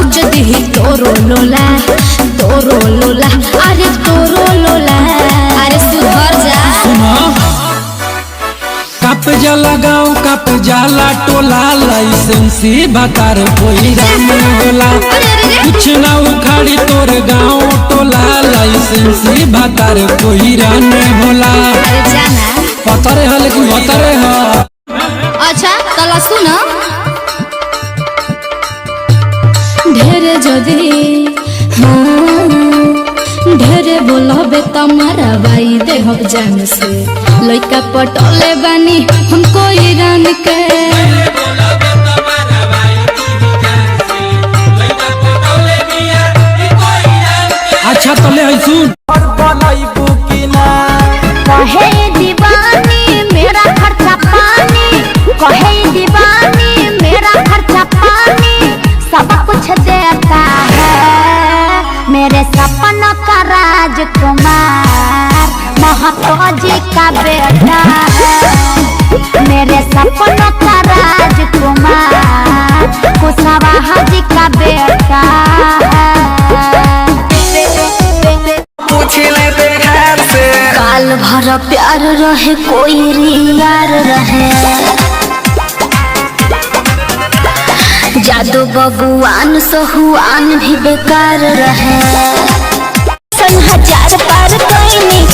नोच दी तोरो लोला अरे तोरो लोला अरे सुधर जा। कप जाला गाँव कप जाला टोला लाइसेंसी बतार कोई राम होला कुछ ना उखाड़ी तोर गाँव टोला लाइसेंसी बतार कोई राम होला। अरे जाना पतरे है लेकिन पतरे है। अच्छा तला सुन ढेरे जदी ढेरे बोलबे तमारा बाई दे हम जान से लइका पटोले बानी हमको ईरान के। अच्छा तले है सुन कहे दीवानी मेरा खर्चा पानी कहे दीवानी मेरा खर्चा पानी सब कुछ देता है मेरे सपनों का राजकुमार महतो जी का बेटा है मेरे सपनों का राजकुमार कुशवाहा जी का बेटा है। काल भर प्यार रहे कोई यार रहे जादू बबुआन सहुआन भी बेकार रहे। 1000 पार कोई नहीं